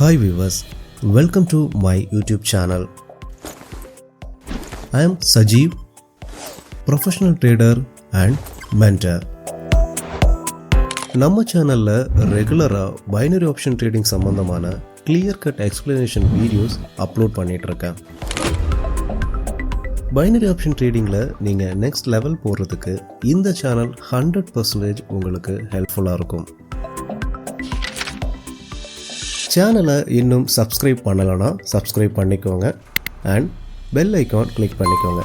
Hi viewers, welcome to my YouTube channel. I am Sajeev, professional trader and mentor. நம்ம சேனல்ல ரெகுலரா binary option trading சம்பந்தமான clear cut explanation videos upload பண்ணிட்டு இருக்கேன். Binary option ட்ரேடிங்ல நீங்க next level போறதுக்கு இந்த சேனல் 100% உங்களுக்கு ஹெல்ப்ஃபுல்லா இருக்கும். சேனலை இன்னும் சப்ஸ்கிரைப் பண்ணலைன்னா சப்ஸ்கிரைப் பண்ணிக்கோங்க அண்ட் பெல் ஐக்கான் கிளிக் பண்ணிக்கோங்க.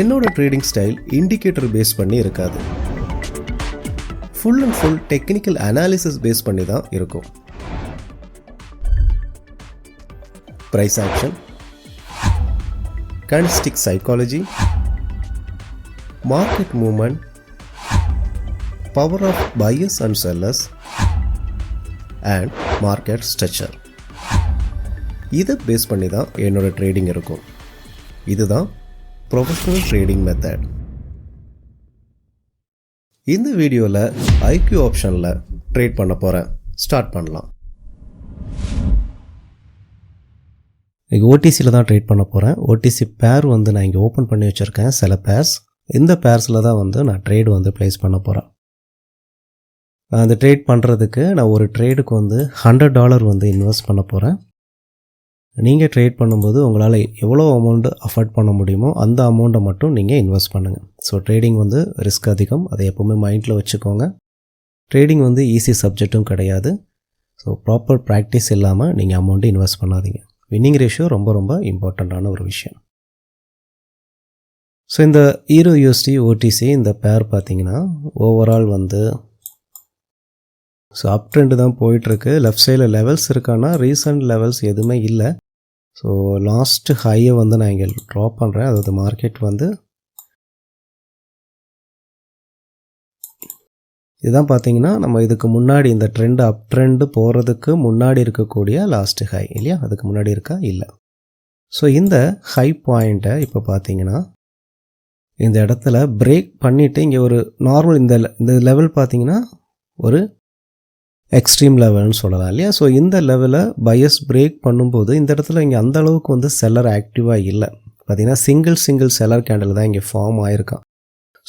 என்னோட ட்ரேடிங் ஸ்டைல் இண்டிகேட்டர் பேஸ் பண்ணி இருக்காது, full and full technical analysis base பண்ணி தான் இருக்கும். Price action, candlestick psychology, market movement, power of buyers and sellers and market structure, இதை பேஸ் பண்ணி தான் என்னோட ட்ரேடிங் இருக்கும். இதுதான் ப்ரொஃபஷனல் ட்ரேடிங் மெத்தட். இந்த வீடியோவில் ஐக்யூ ஆப்ஷனில் ட்ரேட் பண்ண போகிறேன். ஸ்டார்ட் பண்ணலாம். இங்கே ஓடிசியில் தான் ட்ரேட் பண்ண போகிறேன். ஓடிசி பேர் நான் இங்கே ஓப்பன் பண்ணி வச்சுருக்கேன். சில பேர்ஸ், இந்த பேர்ஸில் தான் நான் ட்ரேடு ப்ளேஸ் பண்ண போகிறேன். அந்த ட்ரேட் பண்ணுறதுக்கு நான் ஒரு ட்ரேடுக்கு $100 இன்வெஸ்ட் பண்ண போகிறேன். நீங்கள் ட்ரேட் பண்ணும்போது உங்களால் எவ்வளோ அமௌண்ட் அஃபோர்ட் பண்ண முடியுமோ அந்த அமௌண்ட்டை மட்டும் நீங்கள் இன்வெஸ்ட் பண்ணுங்கள். ஸோ ட்ரேடிங் ரிஸ்க் அதிகம், அதை எப்போவுமே மைண்டில் வச்சுக்கோங்க. ட்ரேடிங் ஈஸி சப்ஜெக்ட்டும் கிடையாது. ஸோ ப்ராப்பர் ப்ராக்டிஸ் இல்லாமல் நீங்கள் அமௌண்ட்டு இன்வெஸ்ட் பண்ணாதீங்க. வின்னிங் ரேஷியோ ரொம்ப ரொம்ப இம்பார்ட்டண்ட்டான ஒரு விஷயம். ஸோ இந்த ஈரோ யூஎஸ்டி ஓடிசி இந்த பேர் பார்த்தீங்கன்னா ஓவரால் ஸோ அப் ட்ரெண்டு தான் போயிட்டுருக்கு. லெஃப்ட் சைடில் லெவல்ஸ் இருக்கான்னா ரீசன்ட் லெவல்ஸ் எதுவுமே இல்லை. ஸோ லாஸ்ட்டு ஹையை நான் இங்கே ட்ரா பண்ணுறேன். அதாவது மார்க்கெட் இதுதான் பார்த்தீங்கன்னா நம்ம இதுக்கு முன்னாடி இந்த ட்ரெண்டு அப் ட்ரெண்டு போகிறதுக்கு முன்னாடி இருக்கக்கூடிய லாஸ்ட்டு ஹை இல்லையா, அதுக்கு முன்னாடி இருக்கா இல்லை. ஸோ இந்த ஹை பாயிண்ட்டை இப்போ பார்த்தீங்கன்னா இந்த இடத்துல பிரேக் பண்ணிவிட்டு இங்கே ஒரு நார்மல் இந்த லெவல் பார்த்தீங்கன்னா ஒரு எக்ஸ்ட்ரீம் லெவல்னு சொல்லலாம் இல்லையா. ஸோ இந்த லெவலை பையர்ஸ் பிரேக் பண்ணும்போது இந்த இடத்துல இங்கே அந்த அளவுக்கு செல்லர் ஆக்டிவாக இல்லை. பார்த்தீங்கன்னா சிங்கிள் செல்லர் கேண்டில் தான் இங்கே ஃபார்ம் ஆகிருக்கான்.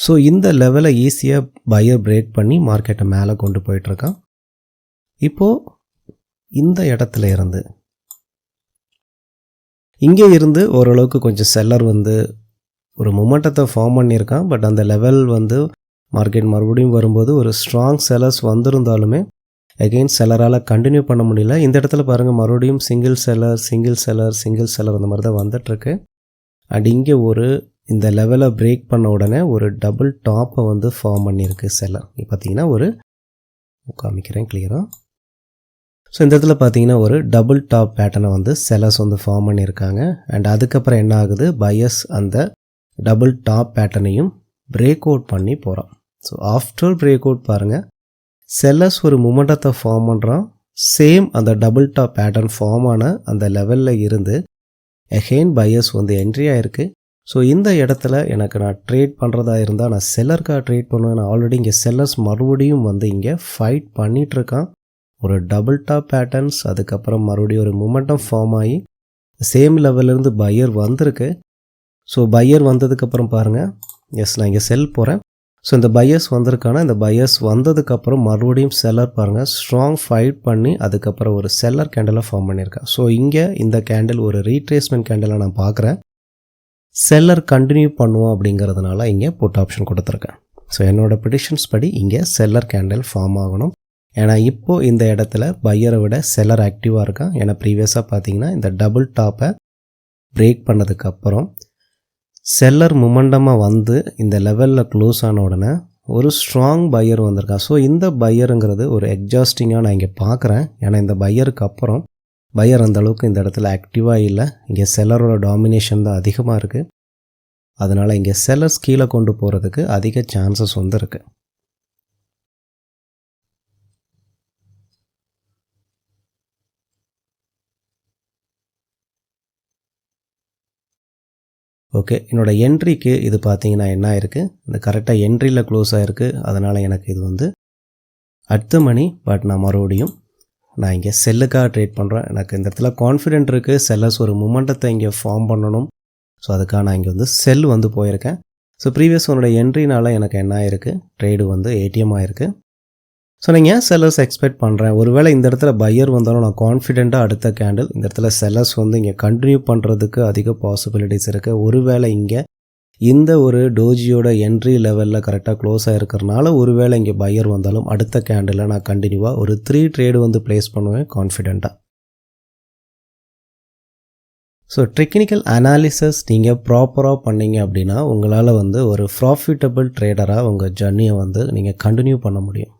ஸோ இந்த லெவலை ஈஸியாக பையர் பிரேக் பண்ணி மார்க்கெட்டை மேலே கொண்டு போயிட்டுருக்கான். இப்போது இந்த இடத்துல இருந்து இங்கே இருந்து ஓரளவுக்கு கொஞ்சம் செல்லர் ஒரு மொமெண்டத்தை ஃபார்ம் பண்ணியிருக்கான். பட் அந்த லெவல் மார்க்கெட் மறுபடியும் வரும்போது ஒரு ஸ்ட்ராங் செல்லர்ஸ் வந்திருந்தாலுமே அகெயின் செல்லரால் கண்டினியூ பண்ண முடியல. இந்த இடத்துல பாருங்கள், மறுபடியும் சிங்கிள் செல்லர் அந்த மாதிரி தான் வந்துட்டுருக்கு. அண்ட் இங்கே இந்த லெவலை பிரேக் பண்ண உடனே ஒரு டபுள் டாப்பை ஃபார்ம் பண்ணியிருக்கு செல்லர். பார்த்தீங்கன்னா காமிக்கிறேன் கிளியராக. ஸோ இந்த இடத்துல பார்த்தீங்கன்னா ஒரு டபுள் டாப் பேட்டர்னை செல்லர்ஸ் ஃபார்ம் பண்ணியிருக்காங்க. அண்ட் அதுக்கப்புறம் என்ன ஆகுது, பையர்ஸ் அந்த டபுள் டாப் பேட்டர்னையும் பிரேக் அவுட் பண்ணி போகிறான். ஸோ ஆஃப்டர் பிரேக் அவுட் பாருங்கள், செல்லர்ஸ் ஒரு மொமெண்டத்தை ஃபார்ம் பண்ணுறான். சேம் அந்த டபுள் டாப் பேட்டர்ன் ஃபார்ம் ஆன அந்த லெவலில் இருந்து அகெயின் பையர்ஸ் என்ட்ரி ஆகிருக்கு. ஸோ இந்த இடத்துல நான் ட்ரேட் பண்ணுறதா இருந்தால் நான் செல்லருக்காக ட்ரேட் பண்ணுவேன். நான் ஆல்ரெடி இங்கே செல்லர்ஸ் மறுபடியும் இங்கே ஃபைட் பண்ணிகிட்ருக்கான். ஒரு டபுள் டாப் பேட்டர்ன்ஸ், அதுக்கப்புறம் மறுபடியும் ஒரு மொமெண்டம் ஃபார்ம் ஆகி சேம் லெவல்லேருந்து பையர் வந்திருக்கு. ஸோ பையர் வந்ததுக்கப்புறம் பாருங்கள், நான் இங்கே செல் போகிறேன். ஸோ இந்த பையர்ஸ் வந்திருக்கானா, இந்த பையர்ஸ் வந்ததுக்கப்புறம் மறுபடியும் செல்லர் பாருங்கள் ஸ்ட்ராங் ஃபைட் பண்ணி அதுக்கப்புறம் ஒரு செல்லர் கேண்டலை ஃபார்ம் பண்ணியிருக்கேன். ஸோ இங்கே இந்த கேண்டில் ஒரு ரீட்ரேஸ்மெண்ட் கேண்டலை நான் பார்க்குறேன். செல்லர் கண்டினியூ பண்ணுவோம் அப்படிங்கிறதுனால இங்கே புட் ஆப்ஷன் கொடுத்துருக்கேன். ஸோ என்னோடய ப்ரெடிக்ஷன்ஸ் படி இங்கே செல்லர் கேண்டில் ஃபார்ம் ஆகணும். ஏன்னா இப்போது இந்த இடத்துல பையரை விட செல்லர் ஆக்டிவாக இருக்கான். ஏன்னா ப்ரீவியஸாக பார்த்தீங்கன்னா இந்த டபுள் டாப்பை பிரேக் பண்ணதுக்கப்புறம் செல்லர் மொமெண்டமாக இந்த லெவலில் க்ளோஸ் ஆன உடனே ஒரு ஸ்ட்ராங் பையர் வந்திருக்கான். ஸோ இந்த பையருங்கிறது ஒரு எக்ஸாஸ்டிங்காக நான் இங்கே பார்க்குறேன். ஏன்னா இந்த பையருக்கு அப்புறம் பையர் அந்த அளவுக்கு இந்த இடத்துல ஆக்டிவாக இல்லை. இங்கே செல்லரோட டாமினேஷன் தான் அதிகமாக இருக்குது. அதனால் இங்கே செல்லர்ஸ் கீழே கொண்டு போகிறதுக்கு அதிக சான்சஸ் இருக்குது. ஓகே, என்னோடய என்ட்ரிக்கு இது பார்த்தீங்கன்னா என்ன ஆயிருக்கு, இந்த கரெக்டாக என்ட்ரியில் க்ளோஸ் ஆகிருக்கு. அதனால் எனக்கு இது அடுத்த மணி. பட் நான் மறுபடியும் நான் இங்கே செல்லுக்காக ட்ரேட் பண்ணுறேன். எனக்கு இந்த இடத்துல கான்ஃபிடென்ட் இருக்குது, செல்லர்ஸ் ஒரு மொமெண்டத்தை இங்கே ஃபார்ம் பண்ணணும். ஸோ அதுக்காக நான் இங்கே வந்து செல் வந்து போயிருக்கேன். ஸோ ப்ரீவியஸ் ஒன்னோட என்ட்ரினால் எனக்கு என்ன ஆயிருக்கு, ட்ரேடு வந்து ஏடிஎம் ஆயிருக்கு. ஸோ நீங்கள் ஏன் செல்லர்ஸ் எக்ஸ்பெக்ட் பண்ணுறேன், ஒருவேளை இந்த இடத்துல பையர் வந்தாலும் நான் கான்ஃபிடென்ட்டாக அடுத்த கேண்டில் இந்த இடத்துல செல்லர்ஸ் வந்து இங்கே கண்டினியூ பண்ணுறதுக்கு அதிக பாசிபிலிட்டிஸ் இருக்குது. ஒருவேளை இங்கே இந்த ஒரு டோஜியோட என்ட்ரி லெவலில் கரெக்டாக க்ளோஸ் ஆகிருக்கிறனால ஒருவேளை இங்கே பையர் வந்தாலும் அடுத்த கேண்டில் நான் கண்டினியூவாக ஒரு 3 ட்ரேடு வந்து ப்ளேஸ் பண்ணுவேன் கான்ஃபிடென்ட்டாக. ஸோ டெக்னிக்கல் அனாலிசிஸ் நீங்கள் ப்ராப்பராக பண்ணிங்க அப்படின்னா உங்களால் வந்து ஒரு ப்ராஃபிட்டபிள் ட்ரேடராக உங்கள் ஜர்னியை வந்து நீங்கள் கண்டினியூ பண்ண முடியும்.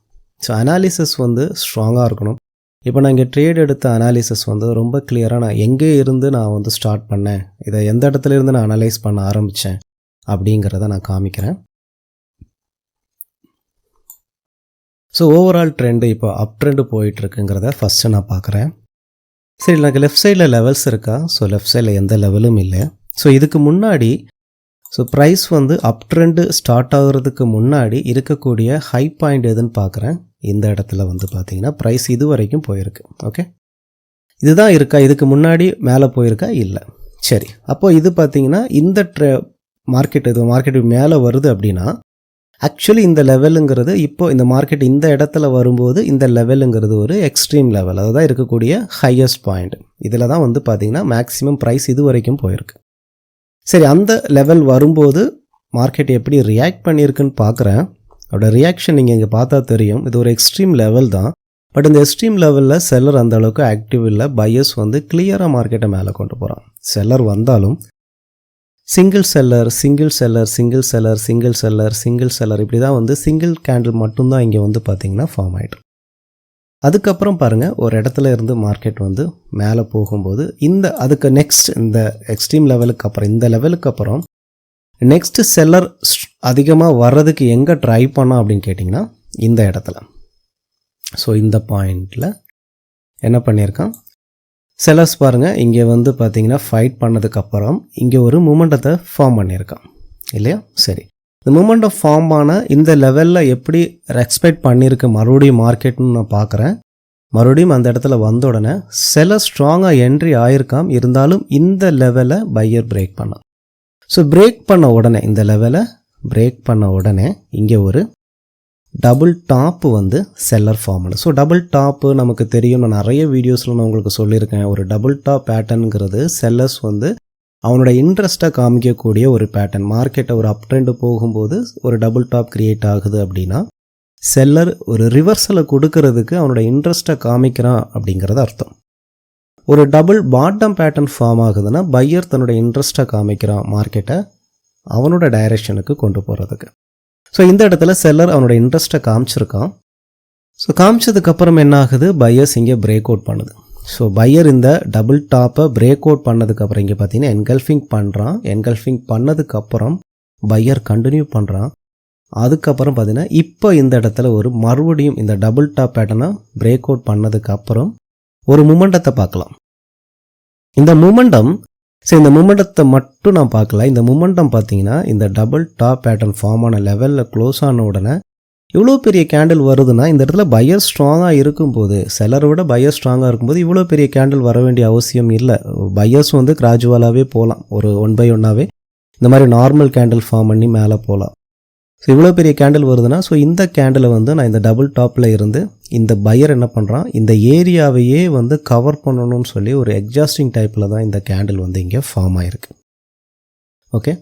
ஸோ அனாலிசிஸ் வந்து ஸ்ட்ராங்காக இருக்கணும். இப்போ நான் இங்கே ட்ரேட் எடுத்த அனாலிசிஸ் வந்து ரொம்ப கிளியராக நான் எங்கே இருந்து நான் வந்து ஸ்டார்ட் பண்ணேன், இதை எந்த இடத்துல இருந்து நான் அனலைஸ் பண்ண ஆரம்பித்தேன் அப்படிங்கிறத நான் காமிக்கிறேன். ஸோ ஓவரால் ட்ரெண்டு இப்போ அப் ட்ரெண்டு போயிட்டுருக்குங்கிறத ஃபஸ்ட்டு நான் பார்க்குறேன். சரி, எனக்கு லெஃப்ட் சைடில் லெவல்ஸ் இருக்கா? ஸோ லெஃப்ட் சைடில் எந்த லெவலும் இல்லை. ஸோ இதுக்கு முன்னாடி ப்ரைஸ் வந்து அப் ட்ரெண்டு ஸ்டார்ட் ஆகுறதுக்கு முன்னாடி இருக்கக்கூடிய ஹை பாயிண்ட் எதுன்னு பார்க்குறேன். இந்த இடத்துல வந்து பார்த்தீங்கன்னா ப்ரைஸ் இது வரைக்கும் போயிருக்கு. ஓகே, இதுதான் இருக்கா? இதுக்கு முன்னாடி மேலே போயிருக்கா? இல்லை. சரி, அப்போது இது பார்த்தீங்கன்னா இந்த மார்க்கெட் மேலே வருது அப்படின்னா ஆக்சுவலி இந்த லெவலுங்கிறது இப்போ இந்த மார்க்கெட் இந்த இடத்துல வரும்போது இந்த லெவலுங்கிறது ஒரு எக்ஸ்ட்ரீம் லெவல், அதுதான் இருக்கக்கூடிய ஹையஸ்ட் பாயிண்ட். இதில் தான் வந்து பார்த்திங்கன்னா மேக்ஸிமம் ப்ரைஸ் இது வரைக்கும் போயிருக்கு. சரி, அந்த லெவல் வரும்போது மார்க்கெட் எப்படி ரியாக்ட் பண்ணியிருக்குன்னு பார்க்குறேன். அதோட ரியாக்ஷன் நீங்கள் இங்கே பார்த்தா தெரியும். இது ஒரு எக்ஸ்ட்ரீம் லெவல் தான். பட் இந்த எக்ஸ்ட்ரீம் லெவலில் செல்லர் அந்த அளவுக்கு ஆக்டிவ் இல்லை. பையர்ஸ் வந்து கிளியராக மார்க்கெட்டை மேலே கொண்டு போகிறான். செல்லர் வந்தாலும் சிங்கிள் செல்லர் இப்படி தான் வந்து சிங்கிள் கேண்டில் மட்டும்தான் இங்கே வந்து பார்த்திங்கன்னா ஃபார்ம் ஆகிட்டு. அதுக்கப்புறம் பாருங்கள், ஒரு இடத்துல இருந்து மார்க்கெட் வந்து மேலே போகும்போது அதுக்கு நெக்ஸ்ட் இந்த எக்ஸ்ட்ரீம் லெவலுக்கு அப்புறம் இந்த லெவலுக்கு அப்புறம் நெக்ஸ்ட் செல்லர் அதிகமாக வர்றதுக்கு எங்கே ட்ரை பண்ணோம் அப்படின்னு கேட்டிங்கன்னா இந்த இடத்துல. ஸோ இந்த பாயிண்டில் என்ன பண்ணியிருக்கான் செல்லர்ஸ் பாருங்கள், இங்கே வந்து பார்த்தீங்கன்னா ஃபைட் பண்ணதுக்கப்புறம் இங்கே ஒரு மூமெண்டத்தை ஃபார்ம் பண்ணியிருக்கான் இல்லையா? சரி, இந்த மூமெண்டம் ஃபார்ம் ஆன இந்த லெவலில் எப்படி எக்ஸ்பெக்ட் பண்ணியிருக்கு மறுபடியும் மார்க்கெட்னு நான் பார்க்குறேன். மறுபடியும் அந்த இடத்துல வந்த உடனே செல்லர் ஸ்ட்ராங்காக என்ட்ரி ஆயிருக்காம். இருந்தாலும் இந்த லெவலை பையர் பிரேக் பண்ணான். ஸோ பிரேக் பண்ண உடனே இந்த லெவலை பிரேக் பண்ண உடனே இங்கே ஒரு டபுள் டாப்பு வந்து செல்லர் ஃபார்ம் பண்ணு. ஸோ டபுள் டாப்பு நமக்கு தெரியும், நான் நிறைய வீடியோஸில் நான் உங்களுக்கு சொல்லியிருக்கேன். ஒரு டபுள் டாப் பேட்டர்னுங்கிறது செல்லர்ஸ் வந்து அவனோட இன்ட்ரெஸ்ட்டை காமிக்கக்கூடிய ஒரு பேட்டர்ன். மார்க்கெட்டை ஒரு அப் ட்ரெண்டு போகும்போது ஒரு டபுள் டாப் கிரியேட் ஆகுது அப்படின்னா செல்லர் ஒரு ரிவர்சலை கொடுக்கறதுக்கு அவனோட இன்ட்ரெஸ்ட்டை காமிக்கிறான் அப்படிங்கிறது அர்த்தம். ஒரு டபுள் பாட்டம் பேட்டர்ன் ஃபார்ம் ஆகுதுன்னா பையர் தன்னோட இன்ட்ரெஸ்ட்டை காமிக்கிறான் மார்க்கெட்டை அவனோட டைரெக்ஷனுக்கு கொண்டு போகிறதுக்கு. ஸோ இந்த இடத்துல செல்லர் அவனோட இன்ட்ரெஸ்ட்டை காமிச்சிருக்கான். ஸோ காமிச்சதுக்கப்புறம் என்ன ஆகுது, பையர்ஸ் இங்கே பிரேக் அவுட் பண்ணுது. ஸோ பையர் இந்த டபுள் டாப்பை பிரேக் அவுட் பண்ணதுக்கப்புறம் இங்கே பார்த்தீங்கன்னா என்கல்ஃபிங் பண்ணுறான். என்கல்ஃபிங் பண்ணதுக்கப்புறம் பையர் கண்டினியூ பண்ணுறான். அதுக்கப்புறம் பார்த்தீங்கன்னா இப்போ இந்த இடத்துல ஒரு மறுபடியும் இந்த டபுள் டாப் பேட்டர்னை பிரேக் அவுட் பண்ணதுக்கப்புறம் ஒரு மூமெண்டத்தை பார்க்கலாம். இந்த மூமெண்டத்தை மட்டும் நான் பார்க்கல. இந்த மூமெண்டம் பார்த்தீங்கன்னா இந்த டபுள் டாப் பேட்டர்ன் ஃபார்ம் ஆன லெவலில் க்ளோஸ் ஆன உடனே இவ்வளோ பெரிய கேண்டில் வருதுன்னா இந்த இடத்துல பையர் ஸ்ட்ராங்காக இருக்கும்போது, செல்லரை விட பையர் ஸ்ட்ராங்காக இருக்கும்போது இவ்வளோ பெரிய கேண்டில் வர வேண்டிய அவசியம் இல்லை. பையர்ஸ் வந்து கிராஜுவலாகவே போகலாம், ஒரு 1 by 1 இந்த மாதிரி நார்மல் கேண்டில் ஃபார்ம் பண்ணி மேலே போகலாம். ஸோ இவ்வளோ பெரிய கேண்டில் வருதுன்னா ஸோ இந்த கேண்டிலை வந்து நான் இந்த டபுள் டாப்பில் இருந்து இந்த பையர் என்ன பண்ணுறான், இந்த ஏரியாவையே வந்து கவர் பண்ணணும்னு சொல்லி ஒரு எக்ஸாஸ்டிங் டைப்பில் தான் இந்த கேண்டில் வந்து இங்கே ஃபார்ம் ஆகிருக்கு. Okay,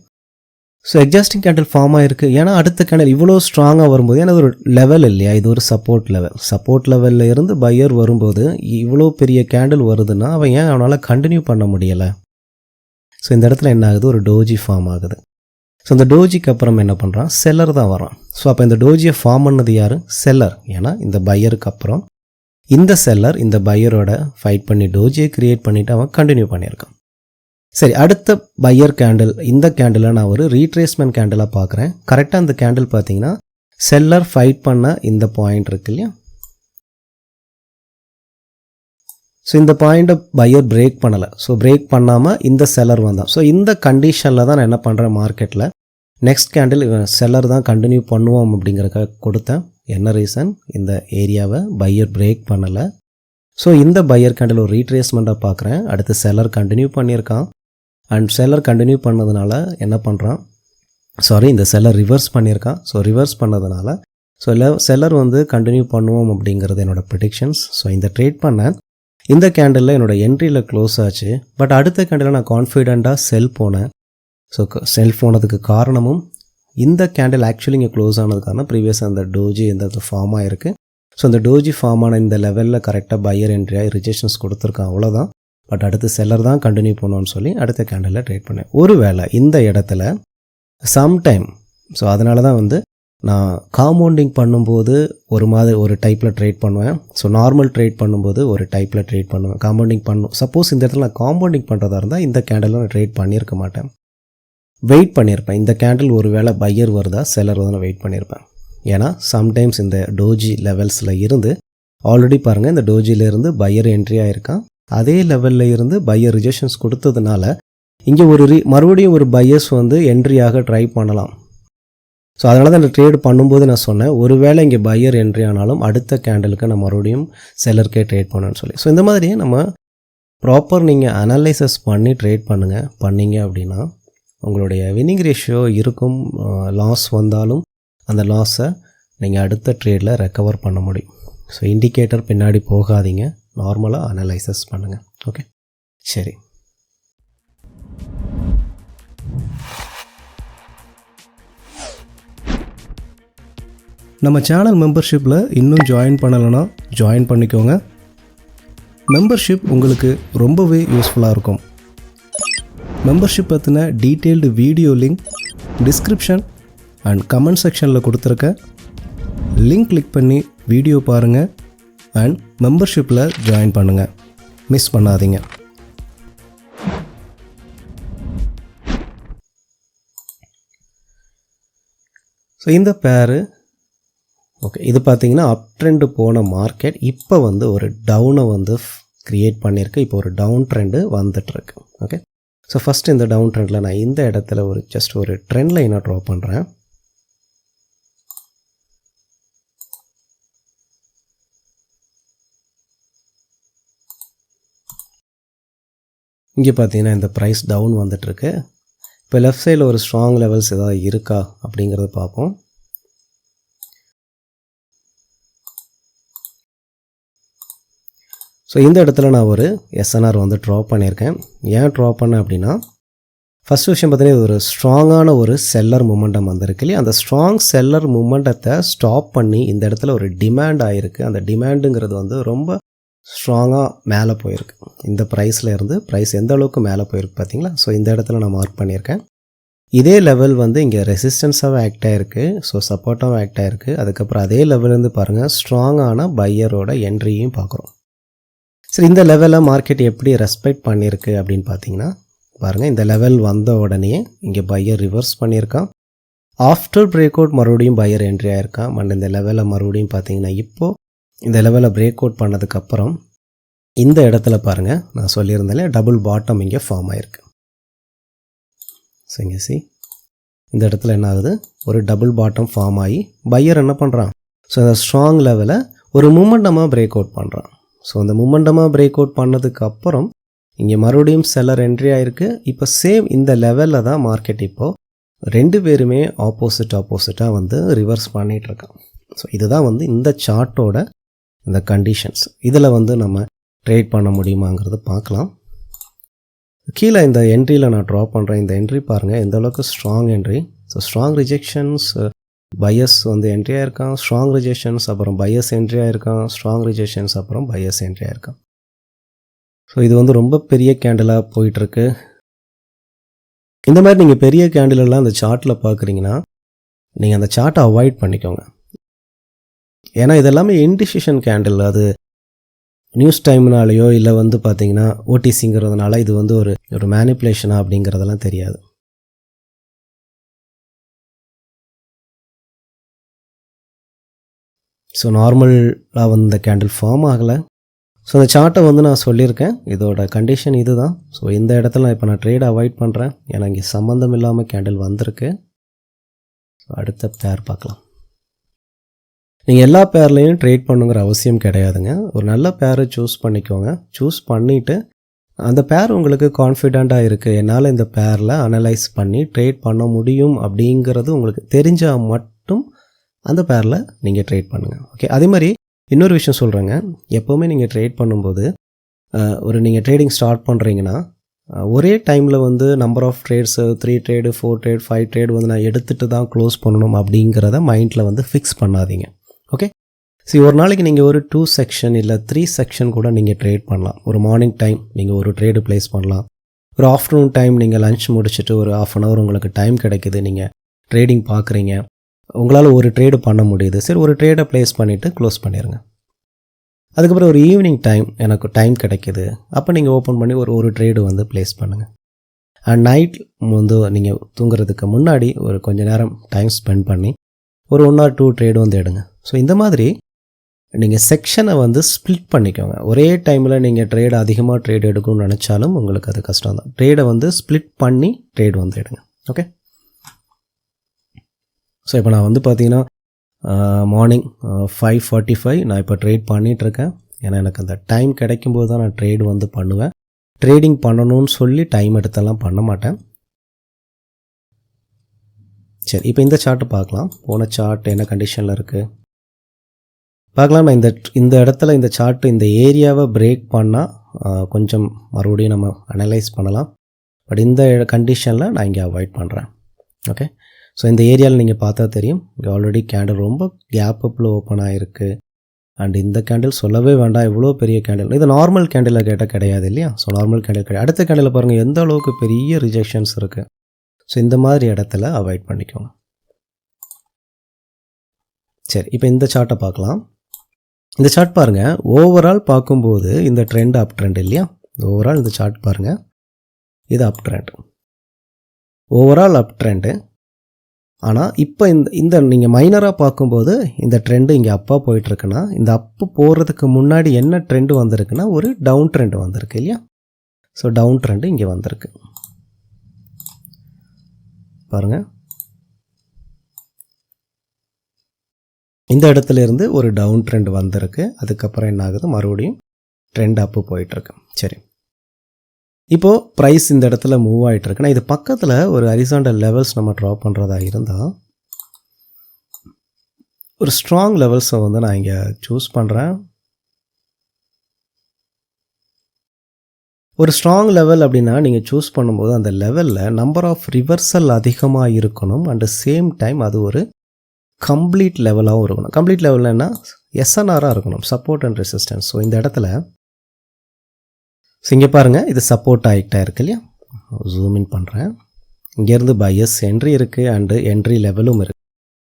so exhausting candle form ஆகிருக்கு. ஏன்னா அடுத்த கேண்டில் இவ்வளோ ஸ்ட்ராங்காக வரும்போது, ஏன்னா இது ஒரு லெவல் இல்லையா, இது ஒரு சப்போர்ட் லெவலில் இருந்து பையர் வரும்போது இவ்வளோ பெரிய கேண்டில் வருதுன்னா அவன் ஏன் அவனால் கண்டினியூ பண்ண முடியலை. ஸோ இந்த இடத்துல என்ன ஆகுது, ஒரு டோஜி ஃபார்ம் ஆகுது. ஸோ இந்த டோஜிக்கு அப்புறம் என்ன பண்ணுறான், செல்லர் தான் வரான். ஸோ அப்போ இந்த டோஜியை ஃபார்ம் பண்ணது யார், செல்லர். ஏன்னா இந்த பையருக்கு அப்புறம் இந்த செல்லர் இந்த பையரோட ஃபைட் பண்ணி டோஜியை கிரியேட் பண்ணிவிட்டு அவன் கண்டினியூ பண்ணியிருக்கான். சரி, அடுத்த பையர் கேண்டில், இந்த கேண்டிலை நான் ஒரு ரீட்ரேஸ்மெண்ட் கேண்டிலாக பார்க்குறேன். கரெக்டாக இந்த கேண்டில் பார்த்தீங்கன்னா செல்லர் ஃபைட் பண்ண இந்த பாயிண்ட் இருக்கு இல்லையா. ஸோ இந்த பாயிண்ட்டை பையர் பிரேக் பண்ணலை. ஸோ பிரேக் பண்ணாமல் இந்த செல்லர் வந்தான். ஸோ இந்த கண்டிஷனில் தான் நான் என்ன பண்ணுறேன், மார்க்கெட்டில் நெக்ஸ்ட் கேண்டில் இவன் செல்லர் தான் கண்டினியூ பண்ணுவோம் அப்படிங்கிறக்காக கொடுத்தேன். என்ன ரீசன்? இந்த ஏரியாவை பையர் பிரேக் பண்ணலை. ஸோ இந்த பையர் கேண்டில் ஒரு ரீட்ரேஸ்மெண்ட்டாக பார்க்குறேன். அடுத்து செல்லர் கண்டினியூ பண்ணியிருக்கான். அண்ட் செல்லர் கண்டினியூ பண்ணதுனால என்ன பண்ணுறான்? இந்த செல்லர் ரிவர்ஸ் பண்ணியிருக்கான். ஸோ ரிவர்ஸ் பண்ணதுனால செல்லர் வந்து கண்டினியூ பண்ணுவோம் அப்படிங்கிறது என்னோடய ப்ரிடிக்ஷன்ஸ். ஸோ இந்த ட்ரேட் பண்ணேன். இந்த கேண்டிலில் என்னோடய என்ட்ரியில் க்ளோஸ் ஆச்சு. பட் அடுத்த கேண்டிலில் நான் கான்ஃபிடெண்ட்டாக செல் போனேன். ஸோ செல் போனதுக்கு காரணமும் இந்த கேண்டில் ஆக்சுவலி இங்கே க்ளோஸ் ஆனதுக்கான ப்ரீவியஸ் அந்த டோஜி இந்த ஃபார்ம் ஆகிருக்கு. ஸோ அந்த டோஜி ஃபார்ம் ஆன இந்த லெவலில் கரெக்டாக பையர் என்ட்ரியாக ரிஜெக்ஷன்ஸ் கொடுத்துருக்கான், அவ்வளோதான். பட் அடுத்து செல்லர் தான் கண்டினியூ பண்ணுவோன்னு சொல்லி அடுத்த கேண்டிலில் ட்ரேட் பண்ணேன். ஒருவேளை இந்த இடத்துல சம்டைம் அதனால தான் வந்து நான் காம்பவுண்டிங் பண்ணும்போது ஒரு டைப்பில் ட்ரேட் பண்ணுவேன். ஸோ நார்மல் ட்ரேட் பண்ணும்போது ஒரு டைப்பில் ட்ரேட் பண்ணுவேன். காம்பவுண்டிங் சப்போஸ் இந்த இடத்துல நான் காம்பவுண்டிங் பண்ணுறதா இருந்தால் இந்த கேண்டில் நான் ட்ரேட் பண்ணியிருக்க மாட்டேன், வெயிட் பண்ணியிருப்பேன். இந்த கேண்டில் ஒரு வேளை பையர் வருதா செல்லர் வந்து நான் வெயிட் பண்ணியிருப்பேன். ஏன்னா சம்டைம்ஸ் இந்த டோஜி லெவல்ஸில் இருந்து ஆல்ரெடி பாருங்கள், இந்த டோஜிலேருந்து பையர் என்ட்ரி ஆகிருக்கான். அதே லெவலில் இருந்து பையர் ரிஜெக்ஷன்ஸ் கொடுத்ததுனால இங்கே மறுபடியும் ஒரு பையர்ஸ் வந்து என்ட்ரியாக ட்ரை பண்ணலாம். ஸோ அதனால தான் இந்த ட்ரேட் பண்ணும்போது நான் சொன்னேன், ஒருவேளை இங்கே பையர் என்ட்ரி ஆனாலும் அடுத்த கேண்டலுக்கு நான் மறுபடியும் செல்லருக்கே ட்ரேட் பண்ணேன்னு சொல்லி. ஸோ இந்த மாதிரி நம்ம ப்ராப்பர் நீங்கள் அனலைசஸ் பண்ணி ட்ரேட் பண்ணீங்க அப்படின்னா உங்களுடைய வின்னிங் ரேஷியோ இருக்கும். லாஸ் வந்தாலும் அந்த லாஸை நீங்கள் அடுத்த ட்ரேடில் ரெக்கவர் பண்ண முடியும். ஸோ இண்டிகேட்டர் பின்னாடி போகாதீங்க, நார்மலாக அனலைசஸ் பண்ணுங்கள். ஓகே, சரி. நம்ம சேனல் மெம்பர்ஷிப்பில் இன்னும் ஜாயின் பண்ணலைன்னா ஜாயின் பண்ணிக்கோங்க. மெம்பர்ஷிப் உங்களுக்கு ரொம்பவே யூஸ்ஃபுல்லாக இருக்கும். மெம்பர்ஷிப் பற்றின detailed video link description and comment செக்ஷனில் கொடுத்துருக்க. லிங்க் கிளிக் பண்ணி வீடியோ பாருங்கள் அண்ட் மெம்பர்ஷிப்பில் ஜாயின் பண்ணுங்கள், மிஸ் பண்ணாதீங்க. ஸோ இந்த பேரு ஓகே, இது பார்த்தீங்கன்னா அப் ட்ரெண்டு போன மார்க்கெட் இப்போ வந்து ஒரு டவுனை வந்து க்ரியேட் பண்ணியிருக்கு. இப்போ ஒரு டவுன் ட்ரெண்டு வந்துட்டுருக்கு. ஓகே, ஸோ ஃபஸ்ட்டு இந்த டவுன் ட்ரெண்டில் நான் இந்த இடத்துல ஜஸ்ட் ஒரு ட்ரெண்ட் லைனாக ட்ரா பண்ணுறேன். இங்கே பார்த்தீங்கன்னா இந்த ப்ரைஸ் டவுன் வந்துட்டுருக்கு. இப்போ லெஃப்ட் சைடில் ஒரு ஸ்ட்ராங் லெவல்ஸ் ஏதாவது இருக்கா அப்படிங்கிறத பார்ப்போம். ஸோ இந்த இடத்துல நான் ஒரு எஸ்என்ஆர் வந்து ட்ரா பண்ணியிருக்கேன். ஏன் ட்ரா பண்ணேன் அப்படின்னா, ஃபஸ்ட் விஷயம் பார்த்தீங்கன்னா இது ஒரு ஸ்ட்ராங்கான ஒரு செல்லர் மூமெண்டம் வந்திருக்கு இல்லையா. அந்த ஸ்ட்ராங் செல்லர் மூமெண்டத்தை ஸ்டாப் பண்ணி இந்த இடத்துல ஒரு டிமாண்ட் ஆகிருக்கு. அந்த டிமாண்டுங்கிறது வந்து ரொம்ப ஸ்ட்ராங்காக மேலே போயிருக்கு. இந்த ப்ரைஸில் இருந்து ப்ரைஸ் எந்த அளவுக்கு மேலே போயிருக்கு பார்த்தீங்களா. ஸோ இந்த இடத்துல நான் மார்க் பண்ணியிருக்கேன். இதே லெவல் வந்து இங்கே ரெசிஸ்டன்ஸாகவே ஆக்ட் ஆகிருக்கு, ஸோ சப்போர்ட்டாகவும் ஆக்ட் ஆகிருக்கு. அதுக்கப்புறம் அதே லெவல்லேருந்து பாருங்கள் ஸ்ட்ராங்கான பையரோட என்ட்ரியும் பார்க்குறோம். சரி, இந்த லெவலில் மார்க்கெட் எப்படி ரெஸ்பெக்ட் பண்ணியிருக்கு அப்படின்னு பார்த்தீங்கன்னா பாருங்கள், இந்த லெவல் வந்த உடனே இங்கே பையர் ரிவர்ஸ் பண்ணியிருக்கான். ஆஃப்டர் பிரேக் அவுட் மறுபடியும் பையர் என்ட்ரி ஆகிருக்கான். அண்ட் இந்த லெவலில் மறுபடியும் பார்த்தீங்கன்னா இப்போது இந்த லெவலில் பிரேக் அவுட் பண்ணதுக்கப்புறம் இந்த இடத்துல பாருங்கள், நான் சொல்லியிருந்தேன் டபுள் பாட்டம் இங்கே ஃபார்ம் ஆகிருக்கு. ஸோ இங்கே இந்த இடத்துல என்ன ஆகுது, ஒரு டபுள் பாட்டம் ஃபார்ம் ஆகி பையர் என்ன பண்ணுறான், ஸோ இந்த ஸ்ட்ராங் லெவலை ஒரு மூமெண்டமாக பிரேக் அவுட் பண்ணுறான். ஸோ அந்த மூமெண்டமாக பிரேக் அவுட் பண்ணதுக்கு அப்புறம் இங்கே மறுபடியும் செல்லர் என்ட்ரி ஆகிருக்கு. இப்போ சேம் இந்த லெவலில் தான் மார்க்கெட் இப்போது ரெண்டு பேருமே ஆப்போசிட்டாக வந்து ரிவர்ஸ் பண்ணிகிட்ருக்கான். ஸோ இதுதான் வந்து இந்த சார்ட்டோட இந்த கண்டிஷன்ஸ். இதில் வந்து நம்ம ட்ரேட் பண்ண முடியுமாங்கிறது பார்க்கலாம். கீழே இந்த என்ட்ரியில் நான் ட்ரா பண்ணுறேன். இந்த என்ட்ரி பாருங்கள் எந்த அளவுக்கு strong entry. So strong rejections, bias வந்து என்ட்ரி ஆகிருக்கான், ஸ்ட்ராங் ரிஜெக்ஷன்ஸ் அப்புறம் பையஸ் என்ட்ரி ஆகிருக்கான், ஸ்ட்ராங் ரிஜெக்ஷன்ஸ் அப்புறம் பையஸ் என்ட்ரி ஆகிருக்கான். ஸோ இது வந்து ரொம்ப பெரிய கேண்டிலாக போயிட்டுருக்கு. இந்த மாதிரி நீங்கள் பெரிய கேண்டிலெல்லாம் அந்த சார்ட்டில் பார்க்குறீங்கன்னா நீங்கள் அந்த சார்ட்டை அவாய்ட் பண்ணிக்கோங்க. ஏன்னா இதெல்லாமே இன்டிசிஷன் கேண்டில். அது நியூஸ் டைம்னாலேயோ இல்லை வந்து பார்த்தீங்கன்னா ஓடிசிங்கிறதுனால இது வந்து ஒரு மேனிப்புலேஷனா அப்படிங்கிறதெல்லாம் தெரியாது. ஸோ நார்மலாக வந்து இந்த கேண்டில் ஃபார்ம் ஆகலை. ஸோ அந்த சார்ட்டை வந்து நான் சொல்லியிருக்கேன், இதோட கண்டிஷன் இது தான். ஸோ இந்த இடத்துல இப்போ நான் ட்ரேட் அவாய்ட் பண்ணுறேன், ஏன்னா இங்கே சம்மந்தம் இல்லாமல் கேண்டில் வந்திருக்கு. ஸோ அடுத்த பேர் பார்க்கலாம். நீங்கள் எல்லா பேர்லேயும் ட்ரேட் பண்ணுங்கிற அவசியம் கிடையாதுங்க. ஒரு நல்ல பேரை சூஸ் பண்ணிக்கோங்க. சூஸ் பண்ணிவிட்டு அந்த பேர் உங்களுக்கு கான்ஃபிடெண்ட்டாக இருக்குது, என்னால் இந்த பேரில் அனலைஸ் பண்ணி ட்ரேட் பண்ண முடியும் அப்படிங்கிறது உங்களுக்கு தெரிஞ்சால் மட்டும் அந்த பேரில் நீங்கள் ட்ரேட் பண்ணுங்கள். ஓகே, அதே மாதிரி இன்னொரு விஷயம் சொல்கிறேங்க. எப்போவுமே நீங்கள் ட்ரேட் பண்ணும்போது நீங்கள் ட்ரேடிங் ஸ்டார்ட் பண்ணுறீங்கன்னா ஒரே டைமில் வந்து number of trades 3 trade 4 trade 5 trade வந்து நான் எடுத்துகிட்டு தான் க்ளோஸ் பண்ணணும் அப்படிங்கிறத மைண்டில் வந்து ஃபிக்ஸ் பண்ணாதீங்க. ஓகே, சரி, ஒரு நாளைக்கு நீங்கள் ஒரு 2 செக்ஷன் இல்லை 3 செக்ஷன் கூட நீங்கள் ட்ரேட் பண்ணலாம். ஒரு மார்னிங் டைம் நீங்கள் ஒரு ட்ரேடு ப்ளேஸ் பண்ணலாம். ஒரு ஆஃப்டர்நூன் டைம் நீங்கள் லஞ்ச் முடிச்சுட்டு ஒரு 1/2 hour உங்களுக்கு டைம் கிடைக்குது, நீங்கள் ட்ரேடிங் பார்க்குறீங்க, உங்களால் ஒரு ட்ரேடு பண்ண முடியுது. சரி, ஒரு ட்ரேடை ப்ளேஸ் பண்ணிவிட்டு க்ளோஸ் பண்ணிடுங்க. அதுக்கப்புறம் ஒரு ஈவினிங் டைம் எனக்கு டைம் கிடைக்கிது, அப்போ நீங்கள் ஓப்பன் பண்ணி ஒரு ட்ரேடு வந்து ப்ளேஸ் பண்ணுங்கள். அண்ட் நைட் வந்து நீங்கள் தூங்குறதுக்கு முன்னாடி ஒரு கொஞ்சம் நேரம் டைம் ஸ்பெண்ட் பண்ணி ஒரு 1 or 2 ட்ரேடு வந்து எடுங்க. ஸோ இந்த மாதிரி நீங்கள் செக்ஷனை வந்து ஸ்ப்ளிட் பண்ணிக்கோங்க. ஒரே டைமில் நீங்கள் ட்ரேடு அதிகமாக ட்ரேடு எடுக்கணும்னு நினச்சாலும் உங்களுக்கு அது கஷ்டம் தான். ட்ரேடை வந்து ஸ்ப்ளிட் பண்ணி ட்ரேடு வந்து எடுங்க. ஓகே, ஸோ இப்போ நான் வந்து பார்த்தீங்கன்னா மார்னிங் 5:45 நான் இப்போ ட்ரேட் பண்ணிகிட்ருக்கேன். ஏன்னா எனக்கு அந்த டைம் கிடைக்கும்போது தான் நான் ட்ரேடு வந்து பண்ணுவேன். ட்ரேடிங் பண்ணணும்னு சொல்லி டைம் எடுத்தெல்லாம் பண்ண மாட்டேன். சரி, இப்போ இந்த சார்ட்டு பார்க்கலாம். போன சார்ட் என்ன கண்டிஷனில் இருக்குது பார்க்கலாம். நான் இந்த இடத்துல இந்த சார்ட்டு இந்த ஏரியாவை பிரேக் பண்ணால் கொஞ்சம் மறுபடியும் நம்ம அனலைஸ் பண்ணலாம். பட் இந்த கண்டிஷனில் நான் இங்கே அவாய்ட் பண்ணுறேன். ஓகே, ஸோ இந்த ஏரியாவில் நீங்கள் பார்த்தா தெரியும், இங்கே ஆல்ரெடி கேண்டில் ரொம்ப கேப் அப்பில் ஓப்பன் ஆகிருக்கு. அண்ட் இந்த கேண்டில் சொல்லவே வேண்டாம், இவ்வளோ பெரிய கேண்டில். இது நார்மல் கேண்டில் கேட்டால் கிடையாது இல்லையா? ஸோ நார்மல் கேண்டில் கிடையாது. அடுத்த கேண்டில் பாருங்கள் எந்த அளவுக்கு பெரிய ரிஜெக்ஷன்ஸ் இருக்குது. ஸோ இந்த மாதிரி இடத்துல அவாய்ட் பண்ணிக்கோங்க. சரி, இப்போ இந்த சார்ட்டை பார்க்கலாம். இந்த சார்ட் பாருங்கள், ஓவரால் பார்க்கும்போது இந்த ட்ரெண்ட் அப் ட்ரெண்ட் இல்லையா? ஓவரால் இந்த சார்ட் பாருங்கள், இது அப் ட்ரெண்ட், ஓவரால் அப் ட்ரெண்டு. ஆனால் இப்போ இந்த நீங்கள் மைனராக பார்க்கும்போது இந்த ட்ரெண்டு இங்கே அப்பாக போயிட்டுருக்குன்னா, இந்த அப்பு போகிறதுக்கு முன்னாடி என்ன ட்ரெண்டு வந்திருக்குன்னா ஒரு டவுன் ட்ரெண்டு வந்திருக்கு இல்லையா? ஸோ டவுன் ட்ரெண்டு இங்கே வந்திருக்கு பாருங்கள். இந்த இடத்துல இருந்து ஒரு டவுன் ட்ரெண்ட் வந்திருக்கு. அதுக்கப்புறம் என்ன ஆகுது, மறுபடியும் ட்ரெண்ட் அப்பு போயிட்டுருக்கு. சரி, இப்போது ப்ரைஸ் இந்த இடத்துல மூவ் ஆகிட்டுருக்குன்னா இது பக்கத்தில் ஒரு ஹரிசாண்டல் லெவல்ஸ் நம்ம ட்ரா பண்ணுறதா இருந்தால் ஒரு ஸ்ட்ராங் லெவல்ஸை வந்து நான் இங்கே சூஸ் பண்ணுறேன். ஒரு ஸ்ட்ராங் லெவல் அப்படின்னா நீங்கள் சூஸ் பண்ணும்போது அந்த லெவலில் நம்பர் ஆஃப் ரிவர்சல் அதிகமாக இருக்கணும். அட் த சேம் டைம் அது ஒரு கம்ப்ளீட் லெவலாகவும் இருக்கணும். கம்ப்ளீட் லெவல்னா எஸ்என்ஆராக இருக்கணும், சப்போர்ட் அண்ட் ரெசிஸ்டன்ஸ். ஸோ இந்த இடத்துல ஸோ இங்கே பாருங்கள், இது சப்போர்ட் ஆகிட்டா இருக்கு இல்லையா? ஜூம் இன் பண்ணுறேன். இங்கேருந்து பையஸ் என்ட்ரி இருக்குது அண்டு என்ட்ரி லெவலும் இருக்குது.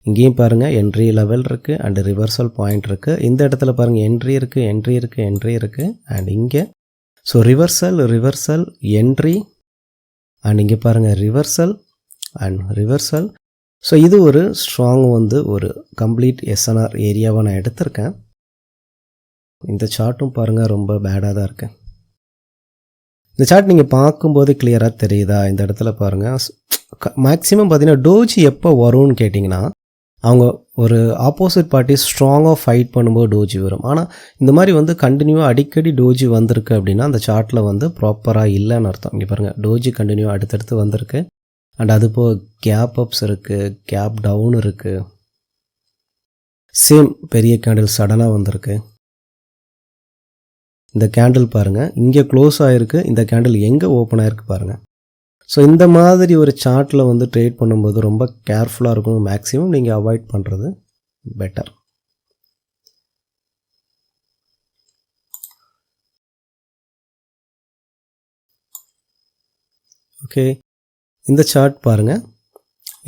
இங்கேயும் பாருங்கள் என்ட்ரி லெவல் இருக்குது அண்டு ரிவர்சல் பாயிண்ட் இருக்குது. இந்த இடத்துல பாருங்கள் என்ட்ரி இருக்குது, என்ட்ரி இருக்குது, என்ட்ரி இருக்குது அண்ட் இங்கே ஸோ ரிவர்சல் என்ட்ரி அண்ட் இங்கே பாருங்கள் ரிவர்சல் அண்ட் ரிவர்சல். ஸோ இது ஒரு ஸ்ட்ராங் வந்து ஒரு கம்ப்ளீட் எஸ்என்ஆர் ஏரியாவை நான் எடுத்திருக்கேன். இந்த சார்ட்டும் பாருங்கள் ரொம்ப பேடாக தான் இருக்குது. இந்த சார்ட் நீங்கள் பார்க்கும்போது கிளியராக தெரியுதா? இந்த இடத்துல பாருங்கள், மேக்ஸிமம் பார்த்தீங்கன்னா டோஜி எப்போ வரும்னு கேட்டிங்கன்னா அவங்க ஒரு ஆப்போசிட் பார்ட்டி ஸ்ட்ராங்காக ஃபைட் பண்ணும்போது டோஜி வரும். ஆனால் இந்த மாதிரி வந்து கண்டினியூவாக அடிக்கடி டோஜி வந்திருக்கு அப்படின்னா அந்த சார்ட்டில் வந்து ப்ராப்பராக இல்லைன்னு அர்த்தம். இங்கே பாருங்கள், டோஜி கண்டினியூவாக அடுத்தடுத்து வந்திருக்கு அண்ட் அது போக கேப் அப்ஸ் இருக்குது, கேப் டவுன் இருக்குது, சேம் பெரிய கேண்டில் சடனாக வந்திருக்கு. இந்த கேண்டில் பாருங்கள் இங்கே க்ளோஸ் ஆகிருக்கு, இந்த கேண்டில் எங்கே ஓப்பன் ஆகிருக்கு பாருங்கள். ஸோ இந்த மாதிரி ஒரு சார்ட்டில் வந்து ட்ரேட் பண்ணும்போது ரொம்ப கேர்ஃபுல்லாக இருக்கணும். மேக்ஸிமம் நீங்கள் அவாய்ட் பண்ணுறது பெட்டர். ஓகே, இந்த சார்ட் பாருங்கள்,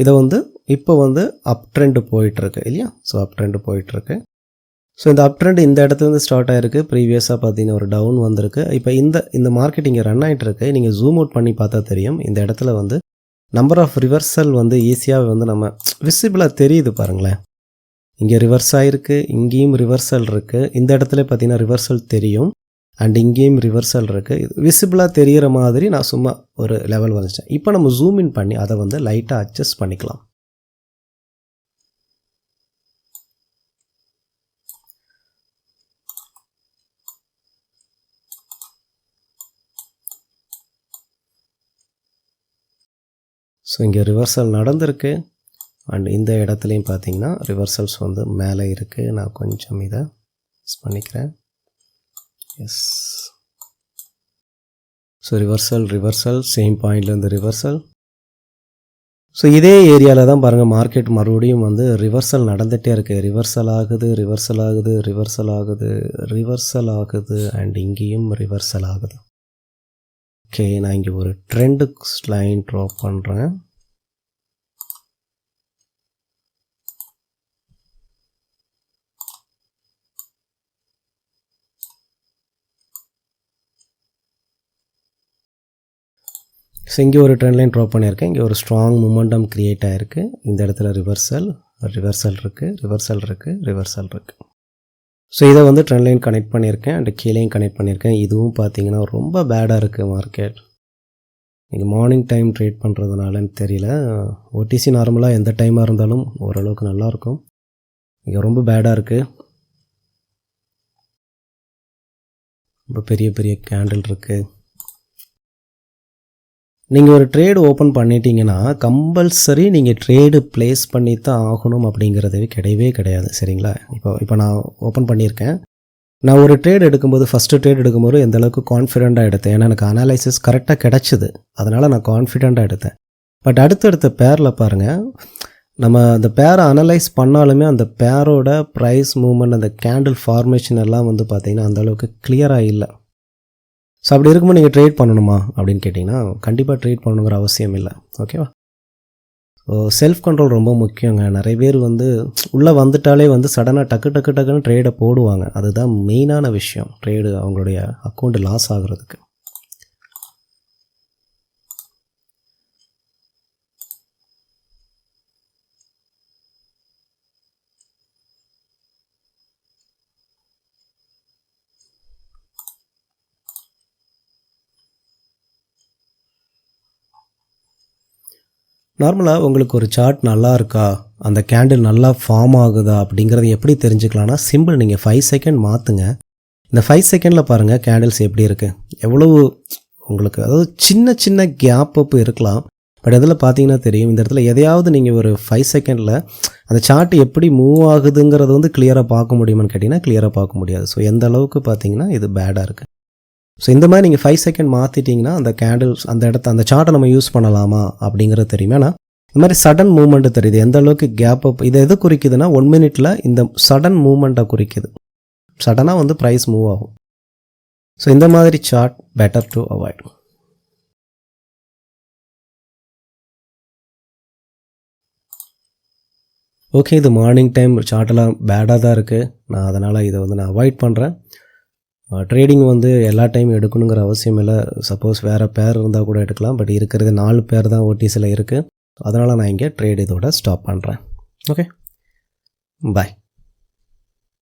இதை வந்து இப்போ வந்து அப் ட்ரெண்டு போயிட்டுருக்கு இல்லையா? ஸோ அப் ட்ரெண்டு போயிட்டுருக்கு. ஸோ இந்த அப் ட்ரெண்ட் இந்த இடத்துலேருந்து ஸ்டார்ட் ஆகிருக்கு. ப்ரீவியஸாக பார்த்தீங்கன்னா ஒரு டவுன் வந்திருக்கு. இப்போ இந்த மார்க்கெட் இங்கே ரன் ஆகிட்டுருக்கு. நீங்கள் ஜூம் அவுட் பண்ணி பார்த்தா தெரியும், இந்த இடத்துல வந்து நம்பர் ஆஃப் ரிவர்சல் வந்து ஈஸியாக வந்து நம்ம விசிபிளாக தெரியுது பாருங்களேன். இங்கே ரிவர்ஸ் ஆகிருக்கு, இங்கேயும் ரிவர்சல் இருக்குது, இந்த இடத்துல பார்த்தீங்கன்னா ரிவர்சல் தெரியும் அண்ட் இங்கேயும் ரிவர்சல் இருக்குது. இது விசிபிளாக தெரிகிற மாதிரி நான் சும்மா ஒரு லெவல் வந்துச்சேன். இப்போ நம்ம ஜூம் இன் பண்ணி அதை வந்து லைட்டாக அட்ஜஸ்ட் பண்ணிக்கலாம். ஸோ இங்கே ரிவர்சல் நடந்திருக்கு. அண்ட் இந்த இடத்துலையும் பார்த்தீங்கன்னா ரிவர்சல்ஸ் வந்து மேலே இருக்குது. நான் கொஞ்சம் இதை பண்ணிக்கிறேன். எஸ். ஸோ ரிவர்சல் சேம் பாயிண்ட்லேருந்து ரிவர்சல். ஸோ இதே ஏரியாவில் தான் பாருங்கள் மார்க்கெட் மறுபடியும் வந்து ரிவர்சல் நடந்துகிட்டே இருக்குது. ரிவர்சல் ஆகுது அண்ட் இங்கேயும் ரிவர்சல் ஆகுது. ஓகே, நான் இங்கே ஒரு ட்ரெண்டு லைன் ட்ரா பண்ணுறேன். ஸோ இங்கே ஒரு ட்ரெண்ட் லைன் ட்ரா பண்ணியிருக்கேன். இங்கே ஒரு ஸ்ட்ராங் மொமெண்டம் க்ரியேட் ஆகிருக்கு. இந்த இடத்துல ரிவர்சல் இருக்குது. ஸோ இதை வந்து ட்ரெண்ட் லைன் கனெக்ட் பண்ணியிருக்கேன் அண்ட் கீழேயும் கனெக்ட் பண்ணியிருக்கேன். இதுவும் பார்த்தீங்கன்னா ரொம்ப பேடாக இருக்குது மார்க்கெட். நீங்கள் மார்னிங் டைம் ட்ரேட் பண்ணுறதுனாலன்னு தெரியல. ஓடிசி நார்மலாக எந்த டைமாக இருந்தாலும் ஓரளவுக்கு நல்லாயிருக்கும். இங்கே ரொம்ப பேடாக இருக்குது. ரொம்ப பெரிய கேண்டில் இருக்குது. நீங்கள் ஒரு ட்ரேடு ஓப்பன் பண்ணிட்டீங்கன்னா கம்பல்சரி நீங்கள் ட்ரேடு ப்ளேஸ் பண்ணி தான் ஆகணும் அப்படிங்கிறது கிடையாது. சரிங்களா? இப்போ நான் ஓப்பன் பண்ணியிருக்கேன். நான் ஒரு ட்ரேட் எடுக்கும்போது ஃபஸ்ட்டு ட்ரேட் எடுக்கும்போது எந்த அளவுக்கு கான்ஃபிடெண்ட்டாக எடுத்தேன். ஏன்னா எனக்கு அனாலிசிஸ் கரெக்டாக கிடச்சிது. அதனால் நான் கான்ஃபிடெண்ட்டாக எடுத்தேன். பட் அடுத்தடுத்த பேரில் பாருங்கள், நம்ம அந்த பேரை அனலைஸ் பண்ணாலுமே அந்த பேரோட ப்ரைஸ் மூவ்மெண்ட், அந்த கேண்டில் ஃபார்மேஷன் எல்லாம் வந்து பார்த்திங்கன்னா அந்தளவுக்கு கிளியராக இல்லை. ஸோ அப்படி இருக்கும்போது நீங்கள் ட்ரேட் பண்ணணுமா அப்படின்னு கேட்டிங்கன்னா கண்டிப்பாக ட்ரேட் பண்ணணுங்கிற அவசியம் இல்லை. ஓகேவா? ஸோ செல்ஃப் கண்ட்ரோல் ரொம்ப முக்கியங்க. நிறைய பேர் வந்து உள்ளே வந்துட்டாலே வந்து சடனாக டக்குன்னு ட்ரேடை போடுவாங்க. அதுதான் மெயினான விஷயம், ட்ரேடு அவங்களுடைய அக்கௌண்ட் லாஸ் ஆகுறதுக்கு. நார்மலாக உங்களுக்கு ஒரு சார்ட் நல்லா இருக்கா, அந்த கேண்டில் நல்லா ஃபார்ம் ஆகுதா அப்படிங்கிறது எப்படி தெரிஞ்சுக்கலான்னா சிம்பிள், நீங்கள் 5 செகண்ட் மாற்றுங்க. இந்த 5 செகண்டில் பாருங்கள் கேண்டில்ஸ் எப்படி இருக்குது, எவ்வளவு உங்களுக்கு, அதாவது சின்ன கேப் அப் இருக்கலாம். பட் இதில் பார்த்தீங்கன்னா தெரியும், இந்த இடத்துல எதையாவது நீங்கள் ஒரு 5 செகண்டில் அந்த சார்ட் எப்படி மூவ் ஆகுதுங்கிறது வந்து கிளியராக பார்க்க முடியுமான்னு கேட்டிங்கன்னா கிளியராக பார்க்க முடியாது. ஸோ எந்த அளவுக்கு பார்த்தீங்கன்னா இது பேடாக இருக்குது. ஸோ இந்த மாதிரி நீங்கள் 5 செகண்ட் மாற்றிட்டிங்கன்னா அந்த கேண்டில்ஸ் அந்த சார்ட்டை நம்ம யூஸ் பண்ணலாமா அப்படிங்கிறது தெரியும். ஏன்னா இந்த மாதிரி சடன் மூவ்மெண்ட்டு தெரியுது, எந்த அளவுக்கு கேப் அப். இது எது குறிக்குதுன்னா 1 மினிட்டில் இந்த சடன் மூவ்மெண்ட்டை குறிக்குது. சடனாக வந்து ப்ரைஸ் மூவ் ஆகும். ஸோ இந்த மாதிரி chart better to avoid. Okay, இது மார்னிங் டைம் சார்ட்டெல்லாம் பேடாக தான் இருக்குது. நான் அதனால் இதை வந்து நான் அவாய்ட் பண்ணுறேன். ட்ரேடிங் வந்து எல்லா டைம் எடுக்கணுங்கிற அவசியம் இல்லை. சப்போஸ் வேறு பேர் இருந்தால் கூட எடுக்கலாம். பட் இருக்கிறது 4 பேர் தான் ஓடிசியில் இருக்குது. அதனால் நான் இங்கே ட்ரேட் இதோட ஸ்டாப் பண்ணுறேன். ஓகே, பாய்.